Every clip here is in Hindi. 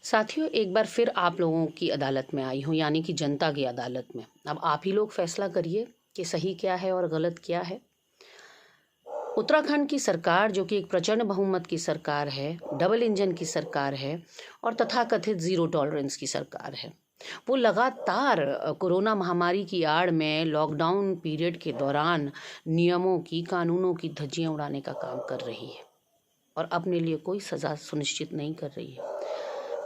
साथियों, एक बार फिर आप लोगों की अदालत में आई हूँ, यानी कि जनता की अदालत में। अब आप ही लोग फैसला करिए कि सही क्या है और गलत क्या है। उत्तराखंड की सरकार, जो कि एक प्रचंड बहुमत की सरकार है, डबल इंजन की सरकार है और तथाकथित ज़ीरो टॉलरेंस की सरकार है, वो लगातार कोरोना महामारी की आड़ में लॉकडाउन पीरियड के दौरान नियमों की, कानूनों की धज्जियां उड़ाने का काम कर रही है और अपने लिए कोई सज़ा सुनिश्चित नहीं कर रही है।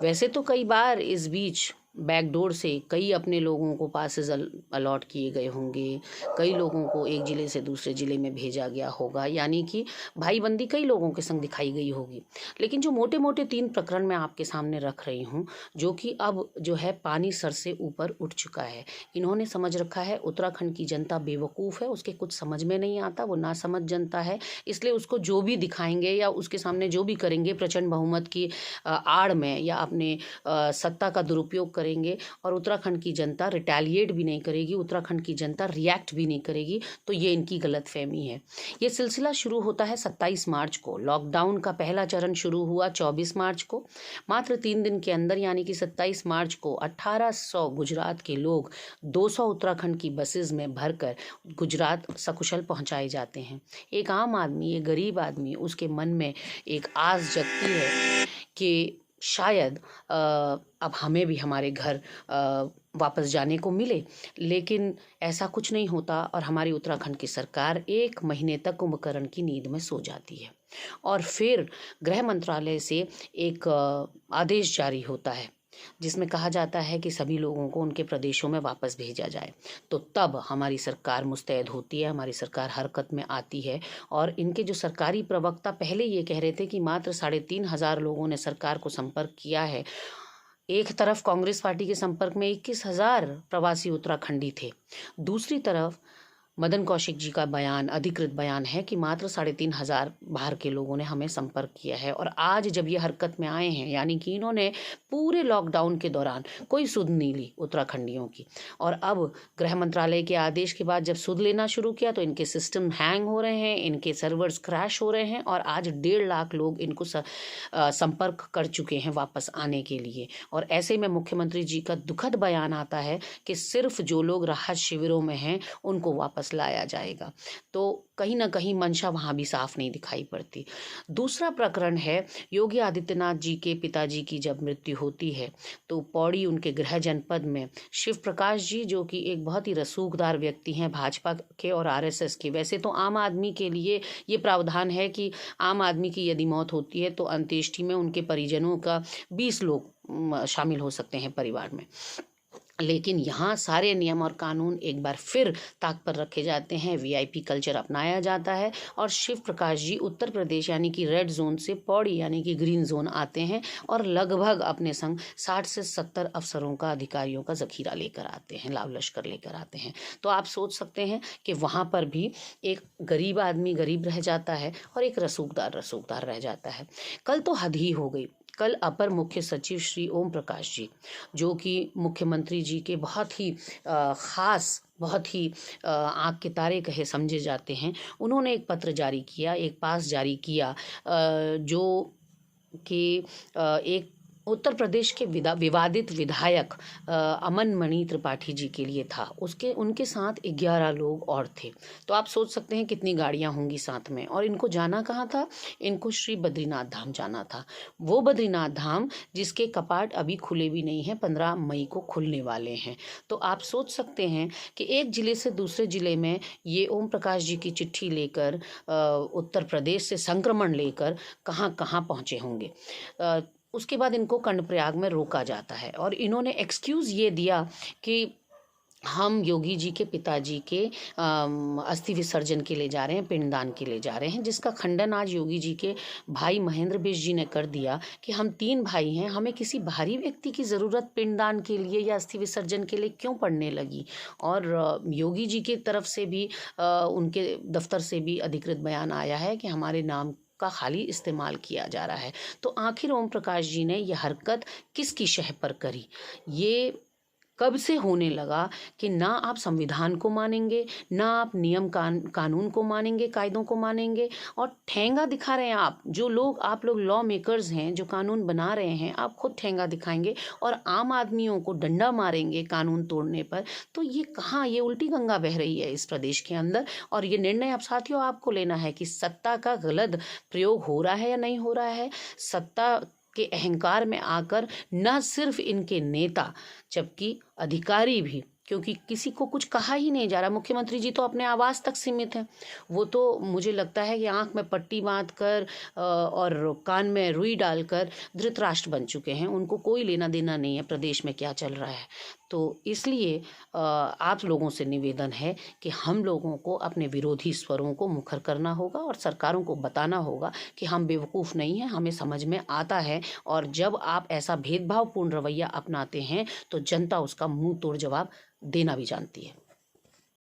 वैसे तो कई बार इस बीच बैकडोर से कई अपने लोगों को पासेस अलॉट किए गए होंगे, कई लोगों को एक ज़िले से दूसरे ज़िले में भेजा गया होगा, यानी कि भाईबंदी कई लोगों के संग दिखाई गई होगी। लेकिन जो मोटे मोटे 3 प्रकरण मैं आपके सामने रख रही हूँ, जो कि अब जो है पानी सर से ऊपर उठ चुका है। इन्होंने समझ रखा है उत्तराखंड की जनता बेवकूफ़ है, उसके कुछ समझ में नहीं आता, वो नासमझ जनता है। इसलिए उसको जो भी दिखाएंगे या उसके सामने जो भी करेंगे प्रचंड बहुमत की आड़ में या अपने सत्ता का दुरुपयोग करेंगे और उत्तराखंड की जनता रिटेलिएट भी नहीं करेगी, उत्तराखंड की जनता रिएक्ट भी नहीं करेगी। तो ये इनकी गलतफहमी है। ये सिलसिला शुरू होता है 27 मार्च को। लॉकडाउन का पहला चरण शुरू हुआ 24 मार्च को। मात्र 3 दिन के अंदर, यानी कि 27 मार्च को 1800 गुजरात के लोग 200 उत्तराखंड की बसेस में भरकर गुजरात सकुशल पहुंचाए जाते हैं। एक आम आदमी, एक गरीब आदमी, उसके मन में एक आस जगती है कि शायद अब हमें भी हमारे घर वापस जाने को मिले। लेकिन ऐसा कुछ नहीं होता और हमारी उत्तराखंड की सरकार 1 महीने तक कुंभकर्ण की नींद में सो जाती है और फिर गृह मंत्रालय से एक आदेश जारी होता है जिसमें कहा जाता है कि सभी लोगों को उनके प्रदेशों में वापस भेजा जाए। तो तब हमारी सरकार मुस्तैद होती है, हमारी सरकार हरकत में आती है और इनके जो सरकारी प्रवक्ता पहले ये कह रहे थे कि मात्र 3,500 लोगों ने सरकार को संपर्क किया है। एक तरफ कांग्रेस पार्टी के संपर्क में 21,000 प्रवासी उत्तराखंडी थे, दूसरी तरफ मदन कौशिक जी का बयान, अधिकृत बयान है कि मात्र 3,500 बाहर के लोगों ने हमें संपर्क किया है। और आज जब ये हरकत में आए हैं, यानी कि इन्होंने पूरे लॉकडाउन के दौरान कोई सुध नहीं ली उत्तराखंडियों की, और अब गृह मंत्रालय के आदेश के बाद जब सुध लेना शुरू किया तो इनके सिस्टम हैंग हो रहे हैं, इनके सर्वर्स क्रैश हो रहे हैं और आज 1.5 लाख लोग इनको संपर्क कर चुके हैं वापस आने के लिए। और ऐसे में मुख्यमंत्री जी का दुखद बयान आता है कि सिर्फ जो लोग राहत शिविरों में हैं उनको वापस लाया जाएगा। तो कहीं ना कहीं मंशा वहां भी साफ नहीं दिखाई पड़ती। दूसरा प्रकरण है योगी आदित्यनाथ जी के पिताजी की जब मृत्यु होती है तो पौड़ी, उनके गृह जनपद में, शिव प्रकाश जी, जो कि एक बहुत ही रसूखदार व्यक्ति हैं भाजपा के और आरएसएस के। वैसे तो आम आदमी के लिए ये प्रावधान है कि आम आदमी की यदि मौत होती है तो अंत्येष्टि में उनके परिजनों का 20 लोग शामिल हो सकते हैं परिवार में। लेकिन यहाँ सारे नियम और कानून एक बार फिर ताक पर रखे जाते हैं, वीआईपी कल्चर अपनाया जाता है और शिव प्रकाश जी उत्तर प्रदेश यानी कि रेड जोन से पौड़ी यानी कि ग्रीन जोन आते हैं और लगभग अपने संग 60 से 70 अफसरों का, अधिकारियों का जखीरा लेकर आते हैं, लाव लश्कर लेकर आते हैं। तो आप सोच सकते हैं कि वहाँ पर भी एक गरीब आदमी गरीब रह जाता है और एक रसूखदार रह जाता है। कल तो हद ही हो गई। कल अपर मुख्य सचिव श्री ओम प्रकाश जी, जो कि मुख्यमंत्री जी के बहुत ही ख़ास, बहुत ही आँख के तारे कहे समझे जाते हैं, उन्होंने एक पत्र जारी किया, एक पास जारी किया जो कि एक उत्तर प्रदेश के विवादित विधायक अमन मणि त्रिपाठी जी के लिए था। उनके साथ 11 लोग और थे। तो आप सोच सकते हैं कितनी गाड़ियां होंगी साथ में। और इनको जाना कहाँ था? इनको श्री बद्रीनाथ धाम जाना था। वो बद्रीनाथ धाम जिसके कपाट अभी खुले भी नहीं हैं, 15 मई को खुलने वाले हैं। तो आप सोच सकते हैं कि एक ज़िले से दूसरे ज़िले में ये ओम प्रकाश जी की चिट्ठी लेकर, उत्तर प्रदेश से संक्रमण लेकर कहाँ कहाँ पहुँचे होंगे। उसके बाद इनको कर्णप्रयाग में रोका जाता है और इन्होंने एक्सक्यूज़ ये दिया कि हम योगी जी के पिताजी के अस्थि विसर्जन के लिए जा रहे हैं, पिंडदान के लिए जा रहे हैं, जिसका खंडन आज योगी जी के भाई महेंद्र बिष्ट जी ने कर दिया कि हम 3 भाई हैं, हमें किसी बाहरी व्यक्ति की ज़रूरत पिंडदान के लिए या अस्थि विसर्जन के लिए क्यों पड़ने लगी। और योगी जी की तरफ से भी, उनके दफ्तर से भी अधिकृत बयान आया है कि हमारे नाम का खाली इस्तेमाल किया जा रहा है। तो आखिर ओम प्रकाश जी ने यह हरकत किसकी शह पर करी? ये कब से होने लगा कि ना आप संविधान को मानेंगे, ना आप नियम कानून को मानेंगे, कायदों को मानेंगे, और ठेंगा दिखा रहे हैं आप। आप लोग लॉ मेकर्स हैं, जो कानून बना रहे हैं, आप खुद ठेंगा दिखाएंगे और आम आदमियों को डंडा मारेंगे कानून तोड़ने पर। तो ये कहाँ, ये उल्टी गंगा बह रही है इस प्रदेश के अंदर। और ये निर्णय अब साथियों आपको लेना है कि सत्ता का गलत प्रयोग हो रहा है या नहीं हो रहा है। सत्ता के अहंकार में आकर न सिर्फ इनके नेता, जबकि अधिकारी भी, क्योंकि किसी को कुछ कहा ही नहीं जा रहा। मुख्यमंत्री जी तो अपने आवास तक सीमित हैं। वो तो मुझे लगता है कि आंख में पट्टी बांध कर और कान में रुई डालकर धृतराष्ट्र बन चुके हैं। उनको कोई लेना देना नहीं है प्रदेश में क्या चल रहा है। तो इसलिए आप लोगों से निवेदन है कि हम लोगों को अपने विरोधी स्वरों को मुखर करना होगा और सरकारों को बताना होगा कि हम बेवकूफ़ नहीं हैं, हमें समझ में आता है। और जब आप ऐसा भेदभावपूर्ण रवैया अपनाते हैं तो जनता उसका मुंह तोड़ जवाब देना भी जानती है।